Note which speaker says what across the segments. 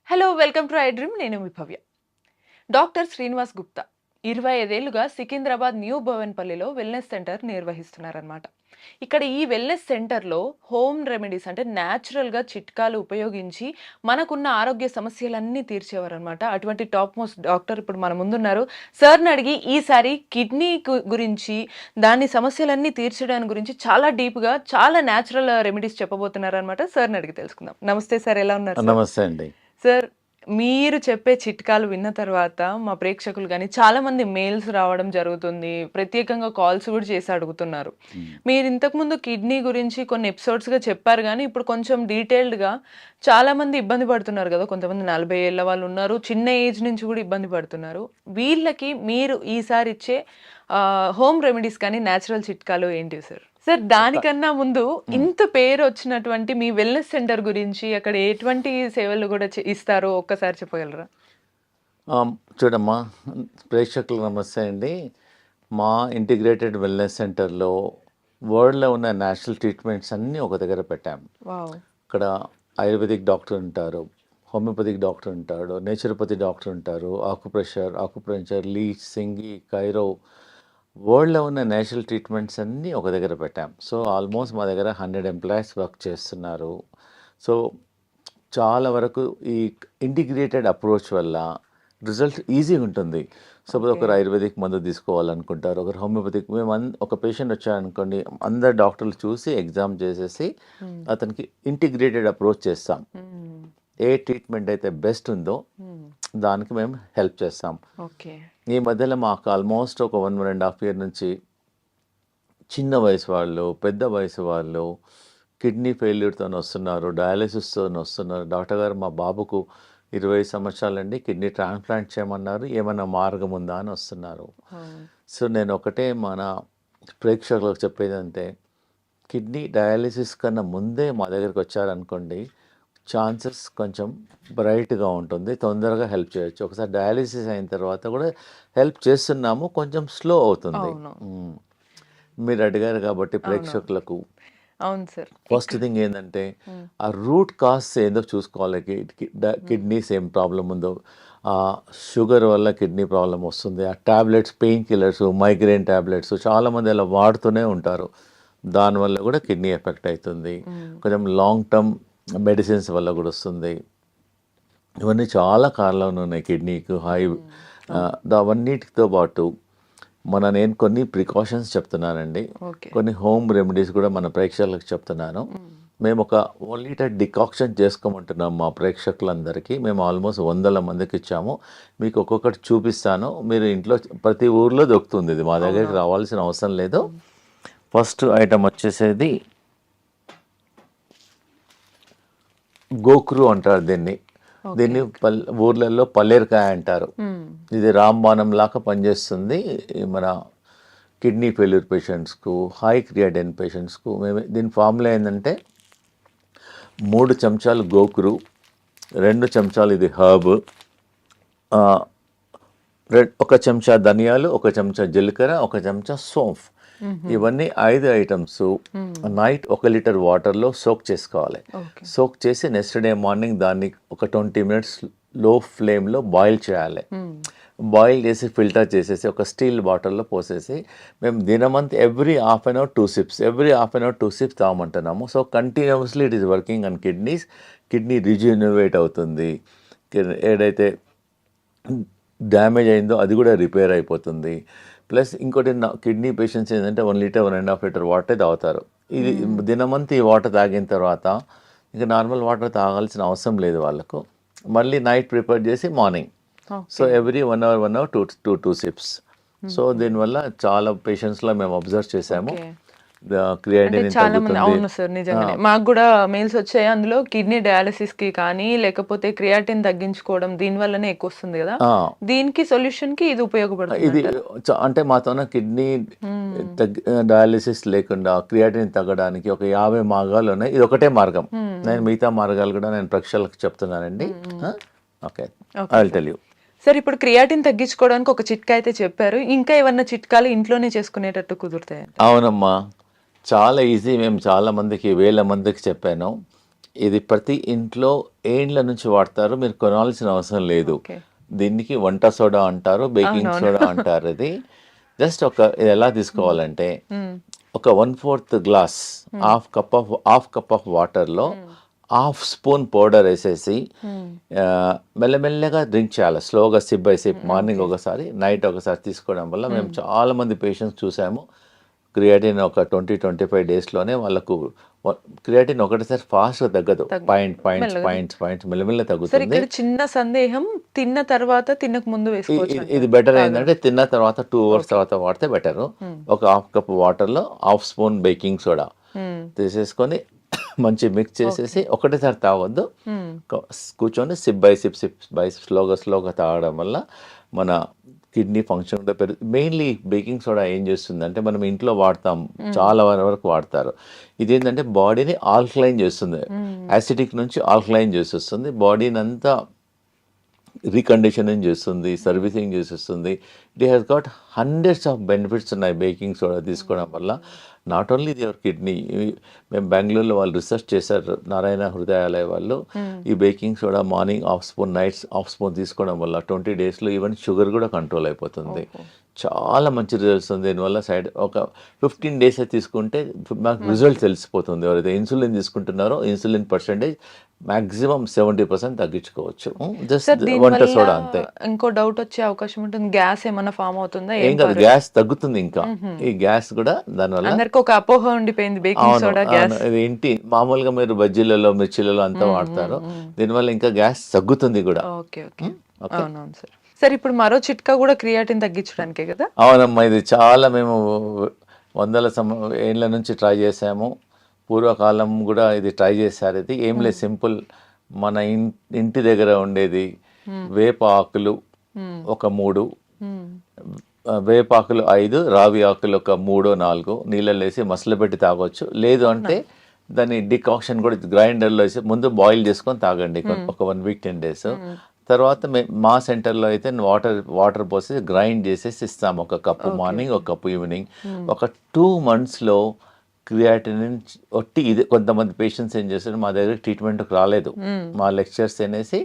Speaker 1: Hello welcome to I dream. నేను మీ భవ్య. Doctor Srinivas Gupta 25 ఏళ్లుగా Secunderabad new భవన్పల్లిలో wellness centre నిర్వహిస్తున్నారనమాట. ఇక్కడ ఈ వెల్నెస్ సెంటర్లో హోమ్ రెమెడీస్ అంటే న్యాచురల్గా చిట్కాలు ఉపయోగించి మనకున్న ఆరోగ్య సమస్యలన్నీ తీర్చేవారనమాట. అటువంటి టాప్ మోస్ట్ డాక్టర్ ఇప్పుడు మన ముందున్నారు. సార్ని అడిగి ఈసారి కిడ్నీ గురించి, దాని సమస్యలన్నీ తీర్చడానికి గురించి చాలా డీప్గా చాలా న్యాచురల్ రెమెడీస్ చెప్పబోతున్నారనమాట. సార్ని అడిగి తెలుసుకుందాం. నమస్తే సార్, ఎలా ఉన్నారు?
Speaker 2: నమస్తే అండి
Speaker 1: సార్, మీరు చెప్పే చిట్కాలు విన్న తర్వాత మా ప్రేక్షకులు కానీ చాలా మంది మెయిల్స్ రావడం జరుగుతుంది, ప్రత్యేకంగా కాల్స్ కూడా చేసి అడుగుతున్నారు. మీరు ఇంతకుముందు కిడ్నీ గురించి కొన్ని ఎపిసోడ్స్గా చెప్పారు, కానీ ఇప్పుడు కొంచెం డీటెయిల్డ్గా చాలా మంది ఇబ్బంది పడుతున్నారు కదా. కొంతమంది 40 ఏళ్ళ వాళ్ళు ఉన్నారు, చిన్న ఏజ్ నుంచి కూడా ఇబ్బంది పడుతున్నారు. వీళ్ళకి మీరు ఈసారి ఇచ్చే హోమ్ రెమెడీస్ కానీ న్యాచురల్ చిట్కాలు ఏంటి సార్? సార్, దానికన్నా ముందు ఇంత పేరు వచ్చినటువంటి మీ వెల్నెస్ సెంటర్ గురించి, అక్కడ ఎటువంటి సేవలు కూడా ఇస్తారో ఒక్కసారి చెప్పగలరా?
Speaker 2: చూడమ్మా, ప్రేక్షకులకు నమస్తే అండి. మా ఇంటిగ్రేటెడ్ వెల్నెస్ సెంటర్లో వరల్డ్లో ఉన్న నేషనల్ ట్రీట్మెంట్స్ అన్నీ ఒక దగ్గర పెట్టాము. ఇక్కడ ఆయుర్వేదిక్ డాక్టర్ ఉంటారు, హోమియోపతిక్ డాక్టర్ ఉంటాడు, నేచురోపతి డాక్టర్ ఉంటారు, ఆకుప్రెషర్, లీచ్, సింగి, కైరో, వరల్డ్లో ఉన్న నేషనల్ ట్రీట్మెంట్స్ అన్నీ ఒక దగ్గర పెట్టాం. సో ఆల్మోస్ట్ మా దగ్గర 100 ఎంప్లాయీస్ వర్క్ చేస్తున్నారు. సో చాలా వరకు ఈ ఇంటిగ్రేటెడ్ అప్రోచ్ వల్ల రిజల్ట్ ఈజీగా ఉంటుంది. సపోజ్ ఒకరు ఆయుర్వేదిక్ మందు తీసుకోవాలనుకుంటారు, ఒకరు హోమియోపతిక్. మేము ఒక పేషెంట్ వచ్చారనుకోండి, అందరు డాక్టర్లు చూసి ఎగ్జామ్ చేసేసి అతనికి ఇంటిగ్రేటెడ్ అప్రోచ్ చేస్తాం. ఏ ట్రీట్మెంట్ అయితే బెస్ట్ ఉందో దానికి మేము హెల్ప్ చేస్తాం. ఈ మధ్యలో మాకు ఆల్మోస్ట్ ఒక 1.5 year నుంచి చిన్న వయసు వాళ్ళు, పెద్ద వయసు వాళ్ళు కిడ్నీ ఫెయిల్యూర్తో వస్తున్నారు, డయాలిసిస్తో వస్తున్నారు. డాక్టర్ గారు, మా బాబుకు 20 సంవత్సరాలండి, కిడ్నీ ట్రాన్స్ప్లాంట్ చేయమన్నారు, ఏమైనా మార్గం ఉందా అని వస్తున్నారు. సో నేను ఒకటే మన ప్రేక్షకులకు చెప్పేది అంటే, కిడ్నీ డయాలిసిస్ కన్నా ముందే మా దగ్గరికి వచ్చారనుకోండి, ఛాన్సెస్ కొంచెం బ్రైట్గా ఉంటుంది, తొందరగా హెల్ప్ చేయొచ్చు. ఒకసారి డయాలిసిస్ అయిన తర్వాత కూడా హెల్ప్ చేస్తున్నాము, కొంచెం స్లో అవుతుంది. మీరు అడిగారు కాబట్టి ప్రేక్షకులకు,
Speaker 1: అవును సార్,
Speaker 2: ఫస్ట్ థింగ్ ఏంటంటే ఆ రూట్ కాజ్ ఏందో చూసుకోవాలి. కిడ్నీస్ ఏం ప్రాబ్లం ఉందో, షుగర్ వల్ల కిడ్నీ ప్రాబ్లం వస్తుంది, ఆ tablets, pain killers, migraine tablets చాలామంది అలా వాడుతూనే ఉంటారు, దానివల్ల కూడా కిడ్నీ ఎఫెక్ట్ అవుతుంది. కొంచెం లాంగ్ టర్మ్ మెడిసిన్స్ వల్ల కూడా వస్తుంది. ఇవన్నీ చాలా కారణాలు ఉన్నాయి కిడ్నీకి. అవన్నిటితో పాటు నేను కొన్ని ప్రికాషన్స్ చెప్తున్నానండి, కొన్ని హోమ్ రెమెడీస్ కూడా మన ప్రేక్షకులకు చెప్తున్నాను. మేము ఒక 1 liter డికాక్షన్ చేసుకోమంటున్నాం మా ప్రేక్షకులందరికీ. మేము ఆల్మోస్ట్ 100 మందికి ఇచ్చాము. మీకు ఒక్కొక్కటి చూపిస్తాను, మీరు ఇంట్లో ప్రతి ఊర్లో దొరుకుతుంది, ఇది మా దగ్గరికి రావాల్సిన అవసరం లేదు. ఫస్ట్ ఐటమ్ వచ్చేసేది గోక్రు అంటారు దీన్ని. ఊర్లలో పల్లేరుకాయ అంటారు. ఇది రాంబాణం లాగా పనిచేస్తుంది మన కిడ్నీ ఫెయిల్యూర్ పేషెంట్స్కు, హై క్రియాటిన్ పేషెంట్స్కు. దీని ఫార్ములా ఏంటంటే 3 చెంచాలు గోక్రు, 2 చెంచాలు ఇది హర్బ్, 1 చెంచా ధనియాలు, 1 చెంచా జీలకర్ర, 1 చెంచా సోంఫ్. ఇవన్నీ 5 ఐటమ్స్ నైట్ 1 liter వాటర్లో సోక్ చేసుకోవాలి. సోక్ చేసి నెక్స్ట్ డే మార్నింగ్ దాన్ని ఒక 20 minutes లో ఫ్లేమ్లో బాయిల్ చేయాలి. బాయిల్ చేసి ఫిల్టర్ చేసేసి ఒక స్టీల్ బాటిల్లో పోసేసి మేము దినమంతా every half an hour 2 sips, every half an hour 2 sips తాగమంటున్నాము. So continuously it is working on kidneys. Kidney rejuvenate అవుతుంది, ఏదైతే డ్యామేజ్ అయిందో అది కూడా రిపేర్ అయిపోతుంది. ప్లస్ ఇంకోటి, కిడ్నీ పేషెంట్స్ ఏంటంటే 1 liter 1.5 liter వాటర్ తాగుతారు. ఇది దినమంతా ఈ వాటర్ తాగిన తర్వాత ఇంకా నార్మల్ వాటర్ తాగాల్సిన అవసరం లేదు వాళ్ళకు. మళ్ళీ నైట్ ప్రిపేర్ చేసి morning, so every 1 hour 2 sips. So దీనివల్ల చాలా పేషెంట్స్లో మేము అబ్జర్వ్ చేసాము.
Speaker 1: చాలా మంది. అవును సార్, నిజంగానే మాకు కూడా మెయిల్స్ వచ్చాయి. అందులో కిడ్నీ డయాలసిస్ కి కానీ లేకపోతే క్రియాటిన్ తగ్గించుకోవడం దీని వల్లనే ఎక్కువ వస్తుంది కదా, దీనికి సొల్యూషన్ కి ఇది ఉపయోగపడుతుంది.
Speaker 2: ఇది అంటే మాతోన కిడ్నీ డయాలసిస్ లేకుండా క్రియాటిన్ తగ్గడానికి ఒక 50 మార్గాలు ఉన్నాయి, ఇది ఒకటే మార్గం. నేను మిగతా మార్గాలు కూడా నేను ప్రేక్షకులకు చెప్తున్నానండి. Okay, I will tell you.
Speaker 1: Sir, ఇప్పుడు క్రియాటిన్ తగ్గించుకోవడానికి ఒక చిట్కా అయితే చెప్పారు, ఇంకా ఏమన్నా చిట్కాలు ఇంట్లోనే చేసుకునేటట్టు కుదురుతాయి?
Speaker 2: అవునమ్మా, చాలా ఈజీ. మేము చాలా మందికి, వేల మందికి చెప్పాను. ఇది ప్రతి ఇంట్లో ఏండ్ల నుంచి వాడతారు, మీరు కొనాల్సిన అవసరం లేదు.
Speaker 1: ఓకే.
Speaker 2: దీనికి వంట సోడా అంటారు, బేకింగ్
Speaker 1: అవునవును.
Speaker 2: సోడా అంటారు. ఇది జస్ట్ ఇది ఎలా తీసుకోవాలంటే
Speaker 1: హ్మ్.
Speaker 2: ఒక 1/4 గ్లాస్, హాఫ్ కప్ ఆఫ్ వాటర్లో హాఫ్ స్పూన్ పౌడర్ వేసేసి
Speaker 1: హ్మ్.
Speaker 2: మెల్లమెల్లగా డ్రింక్ చేయాలి, స్లోగా, సిప్ బై సిప్. మార్నింగ్ ఒకసారి, నైట్ ఒకసారి తీసుకోవడం వల్ల మేము చాలా మంది పేషెంట్స్ చూసాము. క్రియాటిన్ ఒక 20-25 డేస్లోనే వాళ్ళకు క్రియాటిన్ ఒకటిసారి ఫాస్ట్గా తగ్గదు, పాయింట్స్ మెల్లమెల్ల
Speaker 1: సార్
Speaker 2: తగ్గుతుంది.
Speaker 1: ఇక్కడ చిన్న సందేహం, తిన్న తర్వాత తినక ముందు వేసుకోవచ్చు
Speaker 2: ఇది బెటర్ ఏంటంటే తిన్న తర్వాత 2 అవర్స్ తర్వాత వాడితే బెటరు. ఒక హాఫ్ కప్ వాటర్లో హాఫ్ స్పూన్ బేకింగ్ సోడా తీసేసుకొని మంచి మిక్స్ చేసేసి ఒకటేసారి తాగొద్దు, కూర్చొని సిప్ బై సిప్ స్లోగా తాగడం వల్ల మన కిడ్నీ ఫంక్షన్ కూడా పెరుగుతుంది. మెయిన్లీ బేకింగ్ సోడా ఏం చేస్తుందంటే, మనం ఇంట్లో వాడతాం, చాలా వరకు వాడతారు. ఇదేంటంటే బాడీని ఆల్కలైన్ చేస్తుంది, యాసిడిక్ నుంచి ఆల్కలైన్ చేసేస్తుంది, బాడీని అంతా రీకండిషనింగ్ చేస్తుంది, సర్వీసింగ్ చేసేస్తుంది. It has got hundreds of benefits ఉన్నాయి బేకింగ్ సోడా తీసుకోవడం వల్ల. Not only your kidney. మేము బెంగళూరులో వాళ్ళు రీసెర్చ్ చేశారు, నారాయణ హృదయాలయ వాళ్ళు. ఈ baking soda morning half spoon, nights half spoon తీసుకోవడం వల్ల 20 డేస్లో ఈవెన్ షుగర్ కూడా కంట్రోల్ అయిపోతుంది. చాలా మంచి రిజల్ట్స్ ఉంది దీనివల్ల. ఒక 15 డేస్ తీసుకుంటే మాకు రిజల్ట్ తెలిసిపోతుంది. ఎవరైతే ఇన్సులిన్ తీసుకుంటున్నారో ఇన్సులిన్ పర్సెంటేజ్ మాక్సిమం 70% తగ్గించుకోవచ్చు. జస్ట్ వంట సోడా అంతే.
Speaker 1: ఇంకో డౌట్ వచ్చే అవకాశం ఉంటుంది, గ్యాస్ ఏమైనా ఫామ్ అవుతుందా?
Speaker 2: ఏం కాదు, గ్యాస్ తగ్గుతుంది. ఇంకా ఈ గ్యాస్ కూడా దానివల్ల
Speaker 1: అందరికి ఒక అపోహ ఉండిపోయింది, బేకింగ్ సోడా గ్యాస్.
Speaker 2: ఏంటి, మామూలుగా మీరు బజ్జీలలో, మిర్చిలలో అంతా వాడతారు, దీనివల్ల ఇంకా గ్యాస్ తగ్గుతుంది కూడా.
Speaker 1: ఓకే. అవునవును సార్. సార్ ఇప్పుడు మరో చిట్కా కూడా క్రియాటిన్ తగ్గించడానికే కదా?
Speaker 2: అవునమ్మా, ఇది చాలా మేము వందల ఏళ్ళ నుంచి ట్రై చేసాము. పూర్వకాలం కూడా ఇది ట్రై చేశారు. ఇది ఏం లేదు, సింపుల్. మన ఇంటి దగ్గర ఉండేది వేప ఆకులు ఒక 3, వేపాకులు 5, రావి ఆకులు ఒక 3-4 నీళ్ళలో వేసి మసలబెట్టి తాగొచ్చు. లేదు అంటే దాన్ని డికాక్షన్ కూడా గ్రైండర్లో వేసి ముందు బాయిల్ చేసుకొని తాగండి ఒక 1 వీక్ 10 డేస్. తర్వాత మా సెంటర్లో అయితే వాటర్ పోసి గ్రైండ్ చేసేసి ఇస్తాము, ఒక కప్పు మార్నింగ్, ఒక కప్పు ఈవినింగ్. ఒక 2 monthsలో క్రియాటిన్ ఒట్టి ఇది. కొంతమంది పేషెంట్స్ ఏం చేస్తారు, మా దగ్గర ట్రీట్మెంట్కి రాలేదు, మా లెక్చర్స్ అనేసి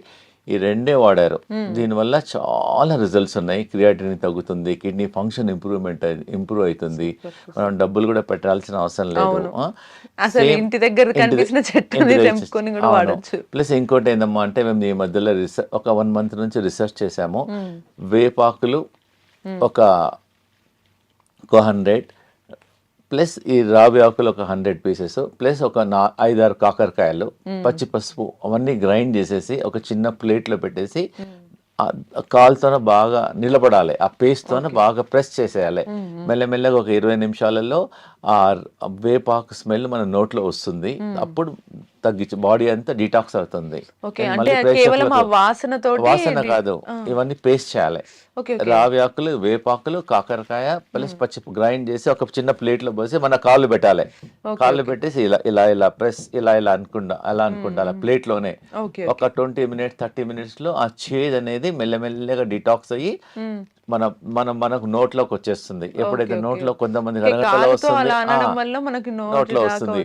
Speaker 2: ఈ రెండే వాడారు. దీనివల్ల చాలా రిజల్ట్స్ ఉన్నాయి. క్రియాటిన్ తగ్గుతుంది, కిడ్నీ ఫంక్షన్ ఇంప్రూవ్ అవుతుంది, మనం డబ్బులు కూడా పెట్టాల్సిన అవసరం లేదు.
Speaker 1: అసలు ఇంటి దగ్గర కనిపించిన చెట్టుని తెంపుకొని కూడా వాడొచ్చు.
Speaker 2: ప్లస్ ఇంకోటి ఏందమ్మా అంటే, మేము ఈ మధ్యలో ఒక 1 month నుంచి రీసెర్చ్ చేసాము. వేపాకులు ఒక 100 ప్లస్ ఈ రావి ఆకులు ఒక 100 పీసెస్ ప్లస్ ఒక 5-6 కాకరకాయలు, పచ్చి పసుపు అవన్నీ గ్రైండ్ చేసేసి ఒక చిన్న ప్లేట్లో పెట్టేసి కాలుతోనే బాగా నిలబడాలి, ఆ పేస్ట్తోనే బాగా ప్రెస్ చేసేయాలి. మెల్లమెల్లగా ఒక 20 నిమిషాలలో ఆ వేపాకు స్మెల్ మన నోట్లో వస్తుంది. అప్పుడు తగ్గించి బాడీ అంతా డిటాక్స్ అవుతుంది. వాసన కాదు, ఇవన్నీ పేస్ట్ చేయాలి. రావి ఆకులు, వేపాకులు, కాకరకాయ ప్లస్ పచ్చి గ్రైండ్ చేసి ఒక చిన్న ప్లేట్లో పోసి మన కాళ్ళు పెట్టాలి. కాళ్ళు పెట్టేసి ఇలా ప్రెస్ ఇలా అనుకుంటా ప్లేట్లోనే ఒక 20 minutes 30 minutes లో ఆ చేదు అనేది మెల్లమెల్లగా డిటాక్స్ అయ్యి మనకు నోట్లోకి వచ్చేస్తుంది. ఎప్పుడైతే నోట్లో కొంతమంది అరగంటలో వస్తుంది, నోట్లో వస్తుంది,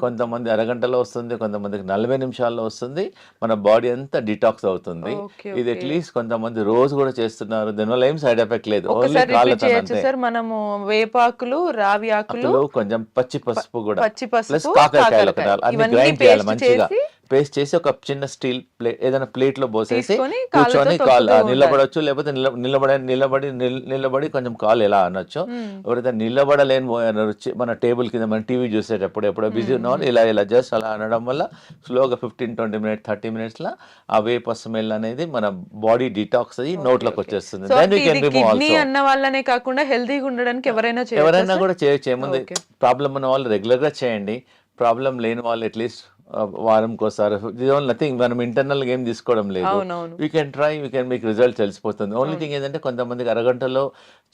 Speaker 2: కొంతమంది అరగంటలో వస్తుంది, కొంతమందికి 40 నిమిషాల్లో వస్తుంది. మన బాడీ అంతా డిటాక్స్ అవుతుంది. ఇది అట్లీస్ట్ కొంతమంది రోజు కూడా చేస్తున్నారు. దీనివల్ల ఏం సైడ్ ఎఫెక్ట్ లేదు, ఓన్లీ కాళ్ళతో.
Speaker 1: మనము వేపాకులు, రావి ఆకులు,
Speaker 2: కొంచెం పచ్చి పసుపు కూడా ప్లస్ కాకరకాయలు అన్ని గ్రైండ్ చేయాలి మంచిగా. పేస్ట్ చేసి ఒక చిన్న స్టీల్ ప్లేట్ ఏదైనా ప్లేట్ లో పోసేసి కూర్చొని కాళ్ళు నిలబడొచ్చు, లేకపోతే నిలబడి కొంచెం కాళ్ళు ఎలా అనొచ్చు. ఎవరైతే నిలబడలేని మన టేబుల్ కింద మన టీవీ చూసేటప్పుడు ఎప్పుడో బిజీ ఉన్నవాళ్ళు ఇలా జస్ట్ అలా అనడం వల్ల స్లోగా 15-20 minutes 30 minutes లా ఆ వేప స్మెల్ అనేది మన బాడీ డిటాక్స్ అయ్యి నోట్లోకి వచ్చేస్తుంది.
Speaker 1: అన్న వాళ్ళనే కాకుండా హెల్తీగా ఉండడానికి ఎవరైనా కూడా
Speaker 2: చేయొచ్చు. ఏముంది, ప్రాబ్లం ఉన్న వాళ్ళు రెగ్యులర్ గా చేయండి, ప్రాబ్లం లేని వాళ్ళు అట్లీస్ట్ వారంకోసారి. నథింగ్, మనం ఇంటర్నల్ ఏం తీసుకోవడం లేదు. వీ కెన్ ట్రై, మీకు రిజల్ట్ తెలిసిపోతుంది. ఓన్లీ థింగ్ ఏంటంటే కొంతమందికి అరగంటలో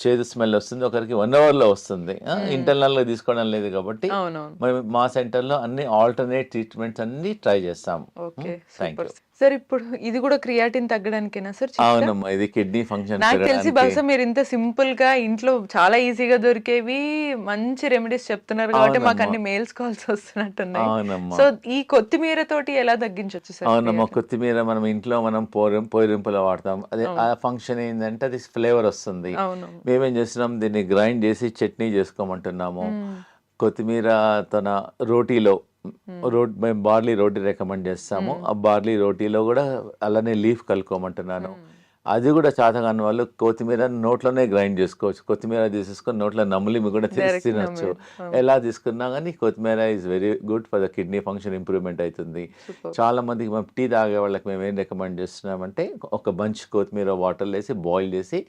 Speaker 2: చేదు స్మెల్ వస్తుంది, ఒకరికి 1 అవర్లో వస్తుంది. ఇంటర్నల్గా తీసుకోవడం లేదు కాబట్టి
Speaker 1: అవునవును.
Speaker 2: మరి మా సెంటర్లో అన్ని ఆల్టర్నేట్ ట్రీట్మెంట్స్ అన్ని ట్రై చేస్తాం.
Speaker 1: Okay.
Speaker 2: Thank
Speaker 1: super.
Speaker 2: You.
Speaker 1: Sir ఇప్పుడు ఇది కూడా క్రియాటిన్ తగ్గడానికేనా సార్ చిట్కా?
Speaker 2: అవునమ్మా, ఇది కిడ్నీ ఫంక్షన్
Speaker 1: నాకు తెలిసి
Speaker 2: పెరగడానికి.
Speaker 1: బహుశా మీరు ఇంత సింపుల్ గా ఇంట్లో చాలా ఈజీగా దొరికేవి మంచి రెమెడీస్ చెప్తున్నారు కాబట్టి మాకు
Speaker 2: అవునమ్మా.
Speaker 1: అన్ని మెయిల్స్ కాల్స్ వస్తున్నట్టున్నాయి.
Speaker 2: అవునమ్మా.
Speaker 1: సో ఈ కొత్తిమీర తోటి ఎలా తగ్గించొచ్చు సార్
Speaker 2: అవునమ్మా,
Speaker 1: creatine?
Speaker 2: కొత్తిమీర మనం ఇంట్లో మనం పోరింపులో వాడతాం. అదే ఆ ఫంక్షన్ ఏంటంటే అది ఫ్లేవర్ వస్తుంది.
Speaker 1: అవును.
Speaker 2: మేమేం చేస్తున్నాం, దీన్ని గ్రైండ్ చేసి చట్నీ చేసుకోమంటున్నాము. కొత్తిమీర తన రోటీలో మేము బార్లీ రోటీ రికమెండ్ చేస్తాము. ఆ బార్లీ రోటీలో కూడా అలానే లీఫ్ కలుపుకోమంటున్నాను. అది కూడా చేతకాని వాళ్ళు కొత్తిమీర నోట్లోనే గ్రైండ్ చేసుకోవచ్చు. కొత్తిమీర తీసేసుకొని నోట్లో నమిలి కూడా
Speaker 1: Direct
Speaker 2: తినొచ్చు.
Speaker 1: నమిలి.
Speaker 2: ఎలా తీసుకున్నా కానీ కొత్తిమీర is very good for the kidney function improvement అవుతుంది.
Speaker 1: Super.
Speaker 2: చాలా మందికి మేము టీ తాగే వాళ్ళకి మేము ఏం రికమెండ్ చేస్తున్నామంటే ఒక బంచ్ కొత్తిమీర వాటర్లో వేసి బాయిల్ చేసి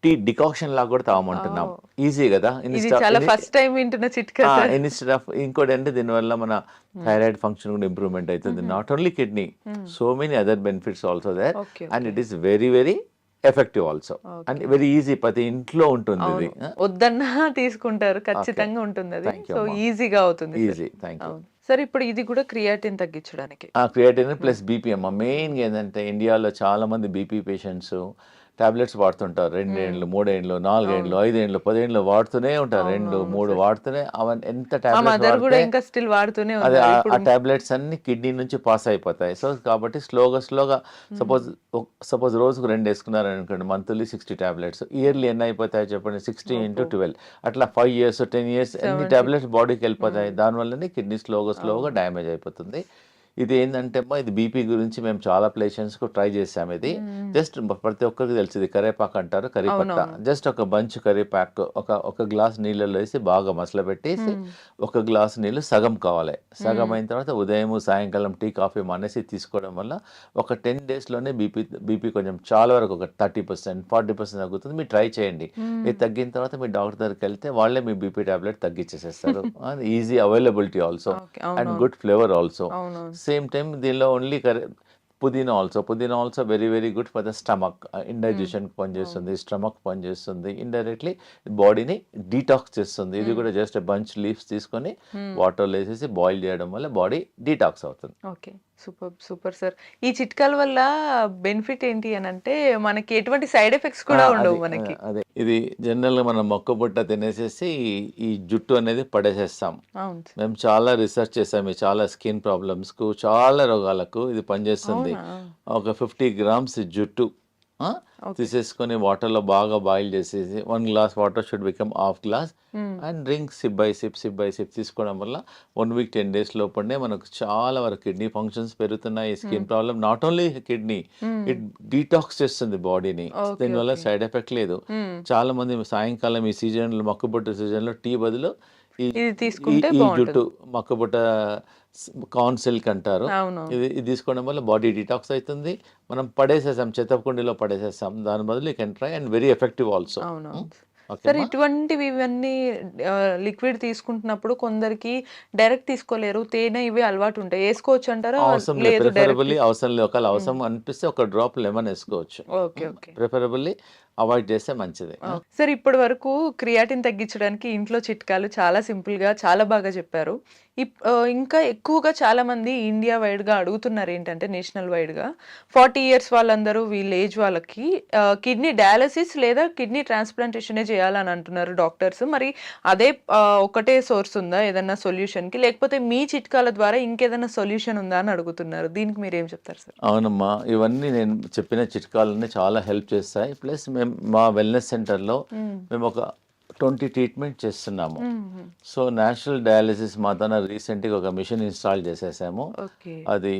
Speaker 2: టీ డికాక్షన్ లాగా కూడా తాగమంటున్నాం. ఈజీ కదా.
Speaker 1: ఇది చాలా ఫస్ట్ టైం వింటున్న చిట్కా సార్.
Speaker 2: ఇన్స్టెడ్ ఆఫ్ ఇంకోటి అంటే దీనివల్ల మన థైరాయిడ్ ఫంక్షన్ కూడా ఇంప్రూవ్మెంట్ అవుతుంది. Not only kidney, so many other benefits also there.
Speaker 1: Okay,
Speaker 2: and it is very very effective also. And very easy, ప్రతి ఇంట్లో ఉంటుంది ఇది.
Speaker 1: వద్దన్నా తీసుకుంటారు, ఖచ్చితంగా ఉంటుంది అది.
Speaker 2: Thank you,
Speaker 1: సో
Speaker 2: అమ్మా.
Speaker 1: ఈజీగా అవుతుంది సార్.
Speaker 2: ఈజీ. Thank you.
Speaker 1: అవును సార్. ఇప్పుడు ఇది కూడా క్రియాటిన్ తగ్గించడానికి.
Speaker 2: క్రియాటిన్ ప్లస్ బీపీ అమ్మ. మెయిన్గా ఏంటంటే ఇండియాలో చాలా మంది బీపీ పేషెంట్స్ టాబ్లెట్స్ వాడుతుంటారు. 2 ఏండ్లు 3 ఏండ్లు 4 ఏండ్లు 5 ఏండ్లు 10 ఏండ్లు వాడుతూనే ఉంటారు. 2 3 వాడుతూనే అవన్నీ ఎంత
Speaker 1: మా మదర్ కూడా
Speaker 2: టాబ్లెట్స్
Speaker 1: ఇంకా స్టిల్ వాడుతూనే
Speaker 2: అదే
Speaker 1: ఉన్నారు.
Speaker 2: ఆ టాబ్లెట్స్ అన్ని కిడ్నీ నుంచి పాస్ అయిపోతాయి. సో కాబట్టి స్లోగా సపోజ్ రోజుకు 2 వేసుకున్నారు అనుకోండి, మంత్లీ 60 టాబ్లెట్స్. ఇయర్లీ ఎన్ని అయిపోతాయి చెప్పండి, 60 × 12. అట్లా 5 years 10 years ఎన్ని టాబ్లెట్స్ బాడీకి వెళ్ళిపోతాయి. దానివల్లనే కిడ్నీ స్లోగా డ్యామేజ్ అయిపోతుంది. ఇది ఏంటంటే అమ్మా, ఇది బీపీ గురించి మేము చాలా పేషెంట్స్కు ట్రై చేసాము. ఇది జస్ట్ ప్రతి ఒక్కరికి తెలుసు, ఇది కరేపాకు అంటారు, కరిపత్త. జస్ట్ ఒక బంచ్ కరివేపాకు ఒక గ్లాస్ నీళ్ళలో వేసి బాగా మసలబెట్టేసి ఒక గ్లాస్ నీళ్ళు సగం కావాలి. సగం అయిన తర్వాత ఉదయం సాయంకాలం టీ కాఫీ మానేసి తీసుకోవడం వల్ల ఒక 10 daysలోనే బీపీ కొంచెం చాలా వరకు ఒక 30% 40% తగ్గుతుంది. మీరు ట్రై చేయండి. ఇది తగ్గిన తర్వాత మీ డాక్టర్ దగ్గరికి వెళ్తే వాళ్ళే మీ బీపీ టాబ్లెట్ తగ్గించేసేస్తారు. Easy availability also and good flavour also. Same time దీనిలో ఓన్లీ పుదీనా also very very good for the stomach. ఇండైజెషన్కి పనిచేస్తుంది, స్టమక్ పనిచేస్తుంది, ఇండైరెక్ట్లీ బాడీని డీటాక్స్ చేస్తుంది. ఇది కూడా జస్ట్ బంచ్ లీవ్స్ తీసుకొని వాటర్లో వేసేసి బాయిల్ చేయడం వల్ల బాడీ డీటాక్స్ అవుతుంది.
Speaker 1: ఓకే. Super sir. ఈ చిట్కాల వల్ల బెనిఫిట్ ఏంటి అని అంటే మనకి ఎటువంటి సైడ్ ఎఫెక్ట్స్ కూడా ఉండవు మనకి.
Speaker 2: అదే ఇది జనరల్గా మనం మొక్క బుట్ట తినేసేసి ఈ జుట్టు అనేది పడేసేస్తాం.
Speaker 1: అవును సార్.
Speaker 2: మేము చాలా రీసెర్చ్ చేసాము. చాలా స్కిన్ ప్రాబ్లమ్స్కు, చాలా రోగాలకు ఇది పనిచేస్తుంది. ఒక 50 grams జుట్టు తీసేసుకొని వాటర్లో బాగా బాయిల్ చేసేసి 1 glass water should become ½ glass and drink SIP by SIP తీసుకోవడం వల్ల 1 week 10 days లోపలనే మనకు చాలా వరకు కిడ్నీ ఫంక్షన్స్ పెరుగుతున్నాయి. Skin problem not only kidney, it detox చేస్తుంది బాడీని. దీనివల్ల సైడ్ ఎఫెక్ట్ లేదు. చాలా మంది సాయంకాలం ఈ సీజన్లో మొక్కబుట్ట సీజన్లో టీ బదులు ఈ జుట్టు మొక్కబుట్ట కార్న్ సిల్క్ అంటారు, ఇది తీసుకోవడం వల్ల బాడీ డిటాక్స్ అవుతుంది. మనం పడేసేసాం, చెత్తకుండీలో పడేసేసాం. దాని బదులు you can try and very effective also.
Speaker 1: Sir ఇటువంటివి ఇవన్నీ లిక్విడ్ తీసుకుంటున్నప్పుడు కొందరికి డైరెక్ట్ తీసుకోలేరు, తేనె ఇవి అలవాటు ఉంటాయి, వేసుకోవచ్చు అంటారా?
Speaker 2: అవసరం లేదు, ప్రిఫరబుల్లీ అవసరం లేదు. ఒకవేళ అవసరం అనిపిస్తే ఒక డ్రాప్ లెమన్ వేసుకోవచ్చు. ప్రిఫరబుల్లీ అవాయిడ్ చేస్తే మంచిది.
Speaker 1: సార్ ఇప్పటి వరకు క్రియాటిన్ తగ్గించడానికి ఇంట్లో చిట్కాలు చాలా సింపుల్ గా చాలా బాగా చెప్పారు. ఇంకా ఎక్కువగా చాలా మంది ఇండియా వైడ్ గా అడుగుతున్నారు ఏంటంటే నేషనల్ వైడ్ గా 40 years వాళ్ళందరూ వీళ్ళ ఏజ్ వాళ్ళకి కిడ్నీ డయాలసిస్ లేదా కిడ్నీ ట్రాన్స్ప్లాంటేషన్ చేయాలని అంటున్నారు డాక్టర్స్. మరి అదే ఒకటే సోర్స్ ఉందా ఏదన్నా సొల్యూషన్ కి, లేకపోతే మీ చిట్కాల ద్వారా ఇంకేదైనా సొల్యూషన్ ఉందా అని అడుగుతున్నారు. దీనికి మీరు ఏం చెప్తారు సార్?
Speaker 2: అవునమ్మా, ఇవన్నీ నేను చెప్పిన చిట్కాలన్నీ చాలా హెల్ప్ చేస్తాయి. ప్లస్ మేము మా వెల్నెస్ సెంటర్లో మేము ఒక 20 ట్రీట్మెంట్ చేస్తున్నాము. సో నేషనల్ డయాలసిస్ మా తన రీసెంట్గా ఒక మిషన్ ఇన్స్టాల్ చేసేసాము. అది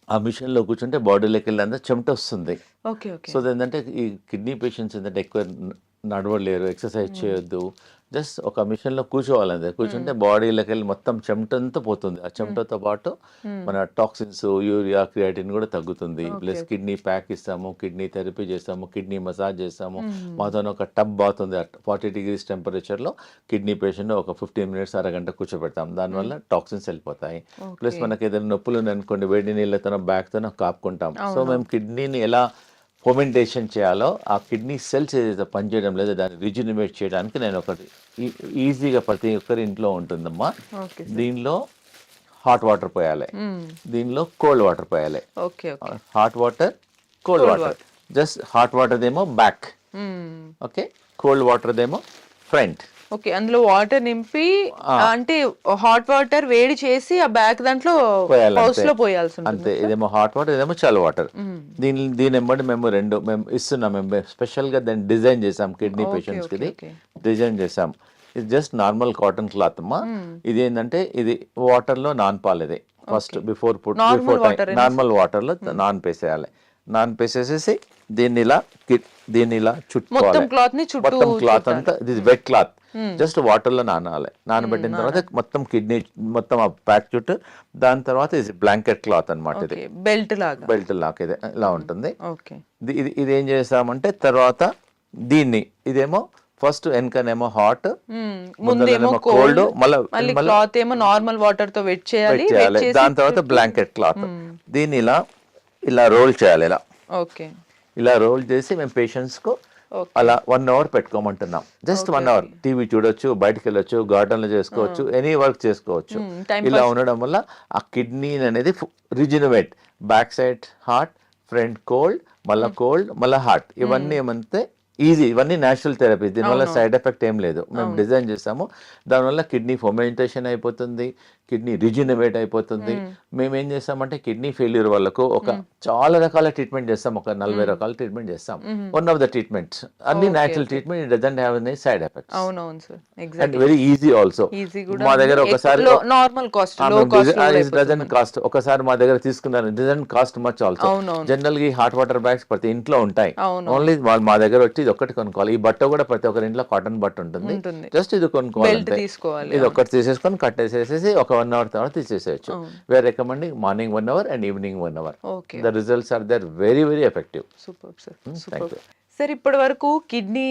Speaker 2: ఆ మిషన్లో కూర్చుంటే బాడీలోకి వెళ్ళి అంతా చెమట వస్తుంది. సో ఏంటంటే ఈ కిడ్నీ పేషెంట్స్ ఏంటంటే ఎక్కువ నడవలేరు, ఎక్సర్సైజ్ చేయొద్దు, జస్ట్ ఒక మిషన్లో కూర్చోవాలంటే కూర్చుంటే బాడీలోకి వెళ్ళి మొత్తం చెమట అంతా పోతుంది. ఆ చెమటతో పాటు మన టాక్సిన్స్, యూరియా, క్రియాటిన్ కూడా తగ్గుతుంది. ప్లస్ కిడ్నీ ప్యాక్ ఇస్తాము, కిడ్నీ థెరపీ చేస్తాము, కిడ్నీ మసాజ్ చేస్తాము. మాతో ఒక టబ్ బాత్ ఉంది, 40 degrees టెంపరేచర్లో కిడ్నీ పేషెంట్ ఒక 15 minutes అరగంట కూర్చోబెడతాం. దానివల్ల టాక్సిన్స్ వెళ్ళిపోతాయి. ప్లస్ మనకి ఏదైనా నొప్పులు అనుకోండి, వేడి నీళ్ళతో బ్యాక్తో కాపుకుంటాం. సో మేము కిడ్నీని ఎలా ఫర్మెంటేషన్ చేయాలో ఆ కిడ్నీ సెల్స్ ఏదైతే పనిచేయడం లేదో దాన్ని రిజ్యూనిమేట్ చేయడానికి నేను ఒకటి ఈజీగా ప్రతి ఒక్కరి ఇంట్లో ఉంటుందమ్మా.
Speaker 1: ఓకే.
Speaker 2: దీనిలో హాట్ వాటర్ పోయాలి, దీనిలో కోల్డ్ వాటర్ పోయాలి.
Speaker 1: Okay. Okay.
Speaker 2: Hot water, cold water. Just hot water దేమో బ్యాక్, ఓకే, కోల్డ్ వాటర్ దేమో ఫ్రంట్.
Speaker 1: ఓకే. అందులో వాటర్ నింపి అంటే హాట్ వాటర్ వేడి చేసి ఆ బ్యాక్ దాంట్లో పౌచ్ లో పోయాల్సి ఉంటుంది.
Speaker 2: అంతే. ఇదేమో హాట్ వాటర్, ఇదేమో చల్ వాటర్. దీని ఎంబడి మేము మేము ఇస్తున్నాం. మేము స్పెషల్ గా దాన్ని డిజైన్ చేసాం కిడ్నీ పేషెంట్స్ కి. డిజైన్ చేసాం. ఇది జస్ట్ నార్మల్ కాటన్ క్లాత్ అమ్మా. ఇది ఏంటంటే ఇది వాటర్ లో నానపాలి. ఇది ఫస్ట్ బిఫోర్ నార్మల్ వాటర్ లో నానపేసేయాలి. నానపేసేసేసి దీన్ని ఇలా చుట్టుకోవాలి. మొత్తం క్లాత్ అంతా ఇది వెట్ క్లాత్. జస్ట్ వాటర్ లో నానాలి. నానబెట్టిన తర్వాత మొత్తం కిడ్నీ మొత్తం ఆ ప్యాక్ చుట్టూ. దాని తర్వాత ఇది బ్లాంకెట్ క్లాత్ అన్నమాట. ఇది
Speaker 1: బెల్ట్ లాగా
Speaker 2: ఇది ఇలా ఉంటుంది. ఇది ఏం చేసామంటే తర్వాత దీన్ని ఇదేమో ఫస్ట్ వెనకనేమో హాట్, ముందేమో కోల్డ్, మళ్ళీ
Speaker 1: క్లాత్ ఏమో నార్మల్ వాటర్ తో వెట్ చేయాలి.
Speaker 2: దాని తర్వాత బ్లాంకెట్ క్లాత్. దీన్ని ఇలా రోల్ చేయాలి. ఇలా రోల్ చేసి మేము పేషెంట్స్ కు అలా 1 hour పెట్టుకోమంటున్నాం. జస్ట్ 1 hour టీవీ చూడొచ్చు, బయటకు వెళ్ళొచ్చు, గార్డెన్ లో చేసుకోవచ్చు, ఎనీ వర్క్ చేసుకోవచ్చు. ఇలా ఉండడం వల్ల ఆ కిడ్నీ అనేది rejuvenate, back side hot, front cold, మళ్ళీ హాట్. ఇవన్నీ ఏమంటే ఈజీ. ఇవన్నీ న్యాచురల్ థెరపీ. దీనివల్ల సైడ్ ఎఫెక్ట్ ఏం లేదు. మేము డిజైన్ చేసాము. దానివల్ల కిడ్నీ ఫర్మెంటేషన్ అయిపోతుంది, కిడ్నీ రిజినవేట్ అయిపోతుంది. మేము ఏం చేస్తామంటే కిడ్నీ ఫెయిల్యూర్ వాళ్ళకు చాలా రకాల ట్రీట్మెంట్ చేస్తాం. ఒక 40 రకాల ట్రీట్మెంట్ చేస్తాం. వన్ ఆఫ్ ద ట్రీట్మెంట్స్ అన్ని natural treatment. It doesn't have any side effects. And very easy also. మా దగ్గర ఒకసారి డజన్ కాస్ట్ ఒకసారి మా దగ్గర తీసుకున్నారు. Doesn't cost much also. General గా హాట్ వాటర్ బ్యాగ్స్ ప్రతి ఇంట్లో ఉంటాయి. ఓన్లీ మా దగ్గర వచ్చి ఇది ఒక్కటి కొనుక్కోవాలి. ఈ బట్ట కూడా ప్రతి ఒక్కరి ఇంట్లో కాటన్ బట్ట ఉంటుంది. జస్ట్ ఇది కొనుక్కోవాలి. ఇది ఒక్కటి తీసేసుకొని కట్టేసేసి ఒక 1 hour తర్వాత తీసేసేయచ్చు. We are recommending morning 1 hour and evening 1 hour. The results are there very very effective.
Speaker 1: Super sir. Sir, ఇప్పటి వరకు కిడ్నీ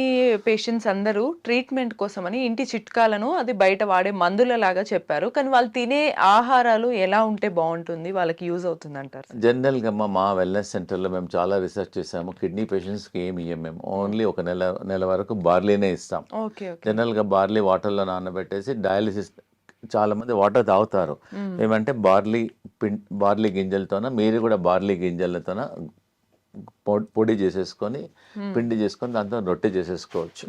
Speaker 1: పేషెంట్స్ అందరూ ట్రీట్మెంట్ కోసమని ఇంటి చిట్కాలను అది బయట వాడే మందుల లాగా చెప్పారు. కానీ వాళ్ళు తినే ఆహారాలు ఎలా ఉంటే బాగుంటుంది, వాళ్ళకి యూజ్ అవుతుంది అంటారు?
Speaker 2: జనరల్గా మా వెల్నెస్ సెంటర్లో మేము చాలా రీసెర్చ్ చేసాము. కిడ్నీ పేషెంట్స్కి ఏమి ఇయ్యం మేము. ఓన్లీ ఒక నెల వరకు బార్లీనే ఇస్తాం. జనరల్గా బార్లీ వాటర్లో నానబెట్టేసి డయాలిసిస్ చాలా మంది వాటర్ తాగుతారు. ఏమంటే బార్లీ గింజలతోన, మీరు కూడా బార్లీ గింజలతోన పొడి చేసేసుకొని పిండి చేసుకొని దాంతో రొట్టె చేసేసుకోవచ్చు.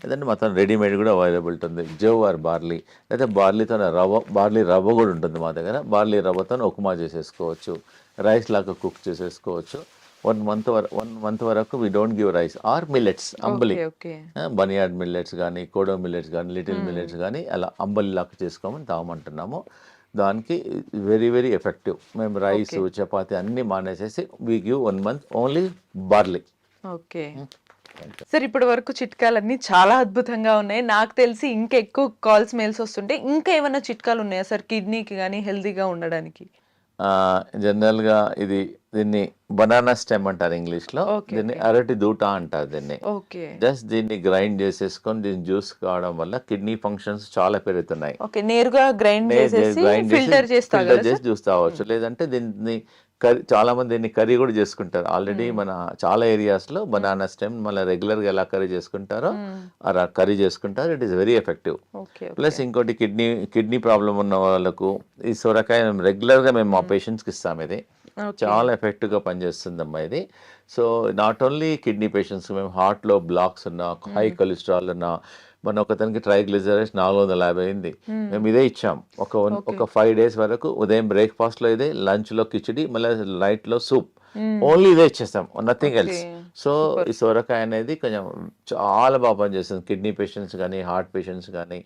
Speaker 2: లేదంటే మొత్తం రెడీమేడ్ కూడా అవైలబుల్ ఉంటుంది. జవ్ ఆర్ బార్లీ, లేదా బార్లీ రవ్వ కూడా ఉంటుంది మా దగ్గర. బార్లీ రవ్వతో ఉప్మా చేసేసుకోవచ్చు, రైస్ లాగా కుక్ చేసేసుకోవచ్చు. 1 month వరకు we don't give rice or millets, అంబలి, బనియాడ్ మిల్లెట్స్ కానీ, కోడో మిల్లెట్స్ కానీ, లిటిల్ మిల్లెట్స్ కానీ అలా అంబలి లాగా చేసుకోమని తాగమంటున్నాము. దానికి వెరీ వెరీ ఎఫెక్టివ్. మేము రైస్, చపాతి అన్ని మానేసేసి we give 1 month only barley.
Speaker 1: Okay sir, ఇప్పటి వరకు చిట్కాలన్నీ చాలా అద్భుతంగా ఉన్నాయి. నాకు తెలిసి ఇంకా ఎక్కువ కాల్స్, మెయిల్స్ వస్తుంటే ఇంకా ఏమైనా చిట్కాలు ఉన్నాయా సార్ కిడ్నీకి కానీ హెల్తీగా ఉండడానికి?
Speaker 2: జనరల్గా దీన్ని బనానా స్టెమ్ అంటారు ఇంగ్లీష్లో. దీన్ని అరటి దూట అంటారు దీన్ని. జస్ట్ దీన్ని గ్రైండ్ చేసేసుకొని దీన్ని జ్యూస్ కావడం వల్ల కిడ్నీ ఫంక్షన్స్ చాలా పెరుగుతున్నాయి.
Speaker 1: నేరుగా గ్రైండ్ చేసి ఫిల్టర్ చేసి
Speaker 2: జ్యూస్ తాగవచ్చు. లేదంటే దీన్ని చాలా మంది దీన్ని కర్రీ కూడా చేసుకుంటారు. ఆల్రెడీ మన చాలా ఏరియాస్ లో బనానా స్టెమ్ మళ్ళీ రెగ్యులర్ గా ఎలా కర్రీ చేసుకుంటారో అలా కర్రీ చేసుకుంటారు. It is very effective. Plus ఇంకోటి కిడ్నీ ప్రాబ్లం ఉన్న వాళ్ళకు ఈ సొరకాయ రెగ్యులర్ గా మేము మా పేషెంట్స్ కి ఇస్తాం. ఇది చాలా ఎఫెక్టివ్ గా పనిచేస్తుందమ్మా ఇది. So not only kidney patients, మేము హార్ట్ లో బ్లాక్స్ ఉన్నా, హై కొలెస్ట్రాల్ ఉన్నా, మన ఒకతనికి ట్రైగ్లిజరైడ్స్ 450 అయింది. మేము ఇదే ఇచ్చాం ఒక 5 days వరకు. ఉదయం బ్రేక్ఫాస్ట్ లో ఇదే, లంచ్ లో కిచిడి, మళ్ళీ నైట్ లో సూప్. ఓన్లీ ఇదే ఇచ్చేస్తాం, నథింగ్ ఎల్స్. సో ఈ సొరకాయ అనేది కొంచెం చాలా బాగా పనిచేస్తుంది. కిడ్నీ పేషెంట్స్ కానీ, హార్ట్ పేషెంట్స్ కానీ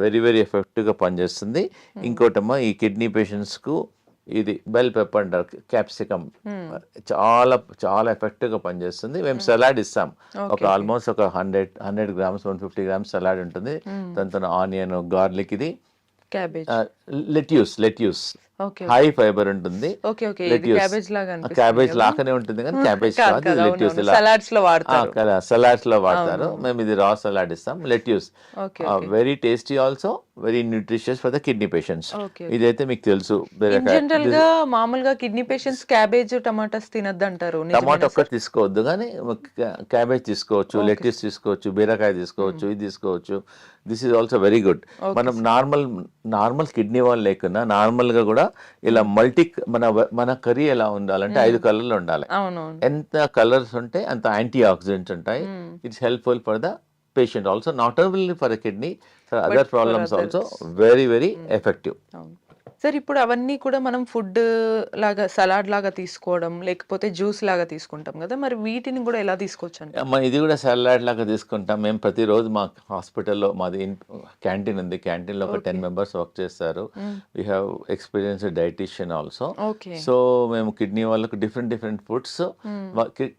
Speaker 2: వెరీ వెరీ ఎఫెక్టివ్గా పనిచేస్తుంది. ఇంకోటమ్మా, ఈ కిడ్నీ పేషెంట్స్కు ఇది బెల్ పెప్పర్ అంటారు, క్యాప్సికమ్, చాలా చాలా ఎఫెక్టివ్గా పనిచేస్తుంది. మేము సలాడ్ ఇస్తాం. ఆల్మోస్ట్ ఒక 100 grams 150 grams సలాడ్ ఉంటుంది. దాంతో ఆనియన్, గార్లిక్, ఇది
Speaker 1: cabbage.
Speaker 2: Lettuce
Speaker 1: okay.
Speaker 2: High fibre ఉంటుంది.
Speaker 1: ఓకే. ఓకే. ఇది
Speaker 2: లెట్యూస్
Speaker 1: క్యాబేజ్ లాగా అనిపిస్తుంది
Speaker 2: క్యాబేజ్
Speaker 1: కదా!
Speaker 2: లాగానే ఉంటుంది కానీ క్యాబేజ్
Speaker 1: కాదు
Speaker 2: కాదు,
Speaker 1: కాదు.
Speaker 2: ఇది లెట్యూస్.
Speaker 1: అవునవును.
Speaker 2: ఇలా
Speaker 1: సలాడ్స్ లో వాడతారు.
Speaker 2: కదా సలాడ్స్ లో వాడతారు,
Speaker 1: అవునవును.
Speaker 2: మేము ఇది రా సలాడ్ ఇస్తాం. Lettuce
Speaker 1: okay. Okay.
Speaker 2: Very tasty, also very nutritious for the kidney patients.
Speaker 1: Okay.
Speaker 2: ఇదైతే మీకు తెలుసు.
Speaker 1: ఇన్ జనరల్ గా మామూలుగా కిడ్నీ పేషెంట్స్ క్యాబేజ్ టమాటాస్ తినద్దు అంటారు.
Speaker 2: టమాటో
Speaker 1: నిజమేనా
Speaker 2: ఒక్కటి
Speaker 1: సార్?
Speaker 2: తీసుకోవద్దు కానీ క్యాబేజ్ తీసుకోవచ్చు,
Speaker 1: ఓకే.
Speaker 2: లెట్యూస్ తీసుకోవచ్చు, బీరకాయ తీసుకోవచ్చు, ఇది తీసుకోవచ్చు. This is also very good.
Speaker 1: Okay
Speaker 2: మనం
Speaker 1: సార్.
Speaker 2: నార్మల్ కిడ్నీ వాళ్ళు లేకున్నా నార్మల్ గా కూడా ఇలా మల్టీ మన కర్రీ ఎలా ఉండాలంటే 5 కలర్లు ఉండాలి.
Speaker 1: అవునవును.
Speaker 2: ఎంత కలర్స్ ఉంటే అంత యాంటీ ఆక్సిడెంట్స్ ఉంటాయి. It's helpful for the patient also, not only for kidney, for
Speaker 1: but
Speaker 2: other
Speaker 1: for
Speaker 2: problems also
Speaker 1: others.
Speaker 2: Very very effective.
Speaker 1: అవును. సార్ ఇప్పుడు అవన్నీ కూడా మనం ఫుడ్ లాగా సలాడ్ లాగా తీసుకోవడం లేకపోతే జ్యూస్ లాగా తీసుకుంటాం కదా, మరి వీటిని కూడా ఎలా తీసుకోవచ్చు అంటారు?
Speaker 2: అమ్మ ఇది కూడా సలాడ్ లాగా తీసుకుంటాం. మేము ప్రతిరోజు మా హాస్పిటల్లో మాది క్యాంటీన్ ఉంది, క్యాంటీన్లో ఒక
Speaker 1: ఓకే.
Speaker 2: 10 మెంబర్స్ వర్క్ చేస్తారు. We have experienced dietitian also.
Speaker 1: Okay.
Speaker 2: So మేము కిడ్నీ వాళ్ళకు డిఫరెంట్ ఫుడ్స్,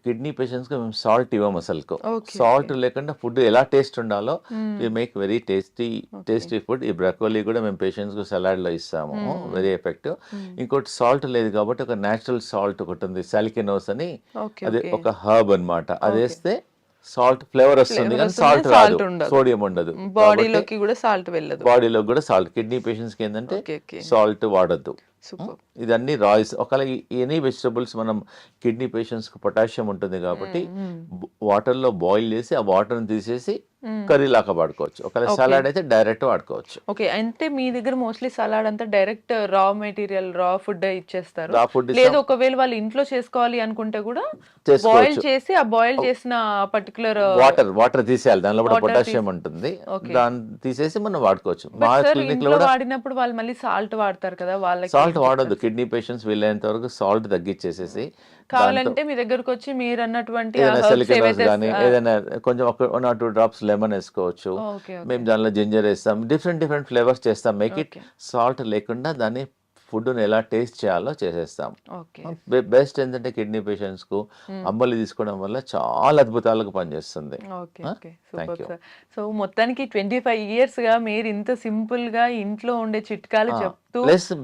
Speaker 2: కిడ్నీ పేషెంట్స్కి మేము సాల్ట్ ఇవ్వము అసలుకు.
Speaker 1: ఓకే.
Speaker 2: Salt
Speaker 1: okay.
Speaker 2: లేకుండా ఫుడ్ ఎలా టేస్ట్ ఉండాలో
Speaker 1: hmm.
Speaker 2: We make very tasty
Speaker 1: okay.
Speaker 2: Food. ఈ బ్రకోలీ కూడా మేము పేషెంట్స్కి సలాడ్లో ఇస్తాము, వెరీ ఎఫెక్టివ్. ఇంకోటి సాల్ట్ లేదు కాబట్టి ఒక న్యాచురల్ సాల్ట్ ఒకటి ఉంది, సాలికినోస్ అని.
Speaker 1: ఓకే.
Speaker 2: అది
Speaker 1: ఓకే.
Speaker 2: ఒక హర్బ్ అన్నమాట. అది
Speaker 1: ఓకే.
Speaker 2: వేస్తే సాల్ట్ ఫ్లేవర్ వస్తుంది
Speaker 1: ఫ్లేవర్
Speaker 2: కానీ
Speaker 1: వస్తుంది,
Speaker 2: సాల్ట్ రాదు,
Speaker 1: సాల్ట్ ఉండదు.
Speaker 2: సోడియం ఉండదు. కాబట్టి
Speaker 1: బాడీలోకి కూడా సాల్ట్ వెళ్ళదు.
Speaker 2: బాడీలో కూడా సాల్ట్, కిడ్నీ పేషెంట్స్కి ఏంటంటే
Speaker 1: ఓకే. ఓకే.
Speaker 2: సాల్ట్ వాడద్దు.
Speaker 1: సూపర్.
Speaker 2: ఇదన్నీ రాయిస్. ఒకవేళ ఎనీ వెజిటబుల్స్ మనం కిడ్నీ పేషెంట్స్కి పొటాషియం ఉంటుంది కాబట్టి వాటర్లో బాయిల్ చేసి ఆ వాటర్ని తీసేసి కర్రీ లాగా వాడుకోవచ్చు. ఒకవేళ
Speaker 1: ఓకే.
Speaker 2: సలాడ్ అయితే డైరెక్ట్ వాడుకోవచ్చు.
Speaker 1: ఓకే. అంటే మీ దగ్గర మోస్ట్లీ సలాడ్ అంతా direct raw material, raw food ఇచ్చేస్తారు.
Speaker 2: రా ఫుడ్
Speaker 1: లేదు ఒకవేళ వాళ్ళు ఇంట్లో చేసుకోవాలి అనుకుంటే కూడా బాయిల్
Speaker 2: చేసుకోవచ్చు.
Speaker 1: చేసి ఆ బాయిల్ చేసిన పర్టికులర్
Speaker 2: వాటర్ తీసేయాలి, దానిలో కూడా
Speaker 1: వాటర్
Speaker 2: పొటాషియం ఉంటుంది,
Speaker 1: ఓకే.
Speaker 2: దాన్ని తీసేసి మనం వాడుకోవచ్చు. మా
Speaker 1: బట్ సార్
Speaker 2: క్లినిక్ లో
Speaker 1: ఇంట్లో
Speaker 2: కూడా
Speaker 1: వాడినప్పుడు వాళ్ళు మళ్ళీ సాల్ట్ వాడతారు కదా, వాళ్ళకి
Speaker 2: సాల్ట్
Speaker 1: ఏం
Speaker 2: వాడద్దు.
Speaker 1: చెప్తారు?
Speaker 2: కిడ్నీ పేషెంట్స్ వీలైనంత వరకు సాల్ట్ తగ్గించేసేసి దాంతో
Speaker 1: కావాలంటే మీ దగ్గరకు వచ్చి మీరు అన్నటువంటి
Speaker 2: ఏదైనా
Speaker 1: హెర్బ్స్
Speaker 2: సెలికనోస్
Speaker 1: ఏవైతే
Speaker 2: కానీ ఏదైనా కొంచెం 1 or 2 డ్రాప్స్ లెమన్ వేసుకోవచ్చు.
Speaker 1: ఓకే. ఓకే.
Speaker 2: మేము దానిలో జింజర్ వేస్తాం, డిఫరెంట్ ఫ్లేవర్స్ చేస్తాం. Make it
Speaker 1: okay.
Speaker 2: సాల్ట్ లేకుండా దాన్ని ఫుడ్ని ఎలా టేస్ట్ చేయాలో చేసేస్తాం.
Speaker 1: ఓకే.
Speaker 2: బెస్ట్ ఏంటంటే కిడ్నీ పేషెంట్స్కు అంబలి తీసుకోవడం వల్ల చాలా అద్భుతాలకు పనిచేస్తుంది.
Speaker 1: Okay. Okay.
Speaker 2: Thank
Speaker 1: super
Speaker 2: you.
Speaker 1: Sir. So మొత్తానికి 25 ఇయర్స్ గా మీరు ఇంత సింపుల్ గా ఇంట్లో ఉండే చిట్కాలు చెప్తూ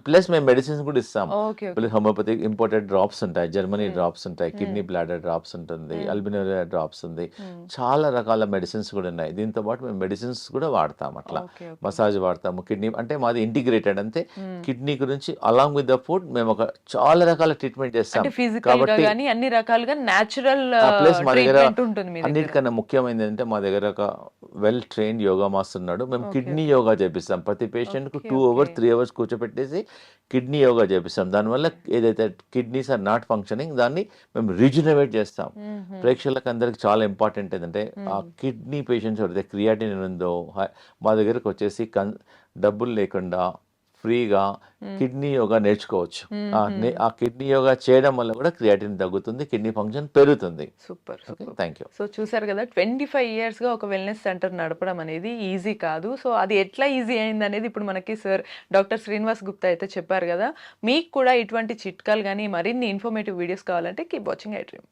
Speaker 2: ప్లస్ మేము మెడిసిన్స్ కూడా ఇస్తాం.
Speaker 1: Okay. Okay.
Speaker 2: Plus homoeopathic imported drops ఉంటాయి, జర్మనీ డ్రాప్స్ ఉంటాయి, కిడ్నీ బ్లాడర్ డ్రాప్స్ ఉంటుంది, అల్బినోరియా డ్రాప్స్ ఉంది, చాలా రకాల మెడిసిన్స్ కూడా ఉన్నాయి. దీంతో పాటు మేము మెడిసిన్స్ కూడా వాడతాం. అట్లా
Speaker 1: ఓకే. ఓకే.
Speaker 2: మసాజ్ వాడతాము. కిడ్నీ అంటే మాది ఇంటిగ్రేటెడ్, అంతే కిడ్నీ గురించి అలాంగ్ విత్ ద ఫుడ్ మేము ఒక చాలా రకాల ట్రీట్మెంట్ చేస్తాం.
Speaker 1: అంటే ఫిజికల్ గా
Speaker 2: కాబట్టి
Speaker 1: గానీ అన్ని రకాలుగా నేచురల్
Speaker 2: ప్లస్ మా దగ్గర
Speaker 1: ట్రీట్మెంట్ ఉంటుంది మీ దగ్గర.
Speaker 2: అన్నిటికన్నా ముఖ్యమైనది ఏంటంటే మా దగ్గర ఒక వెల్ ట్రైన్డ్ యోగా మాస్టర్ ఉన్నాడు. మేము
Speaker 1: ఓకే.
Speaker 2: కిడ్నీ యోగా చేపిస్తాం. ప్రతి పేషెంట్కు
Speaker 1: ఓకే.
Speaker 2: 2 hours 3 hours కూర్చోపెట్టేసి కిడ్నీ యోగా చేపిస్తాం. దానివల్ల ఏదైతే కిడ్నీస్ ఆర్ నాట్ ఫంక్షనింగ్ దాన్ని మేము రీజనరేట్ చేస్తాం. ప్రేక్షకులకు అందరికి చాలా ఇంపార్టెంట్ ఏంటంటే ఆ కిడ్నీ పేషెంట్స్ ఎవరైతే క్రియాటిన్ ఉందో మా దగ్గరకు వచ్చేసి డబ్బులు లేకుండా ఫ్రీగా కిడ్నీ యోగా నేర్చుకోవచ్చు. ఆ కిడ్నీ యోగా చేయడం వల్ల కూడా క్రియాటిన్ తగ్గుతుంది, కిడ్నీ ఫంక్షన్ పెరుగుతుంది.
Speaker 1: Super. Super.
Speaker 2: Thank you.
Speaker 1: So చూసారు కదా 25 ఇయర్స్ గా ఒక వెల్నెస్ సెంటర్ నడపడం అనేది ఈజీ కాదు. సో అది ఎట్లా ఈజీ అయింది అనేది ఇప్పుడు మనకి సార్ డాక్టర్ శ్రీనివాస్ గుప్తా అయితే చెప్పారు కదా. మీకు కూడా ఇటువంటి చిట్కాలు కానీ మరిన్ని ఇన్ఫర్మేటివ్ వీడియోస్ కావాలంటే కీప్ వాచింగ్ ఐ డ్రీమ్.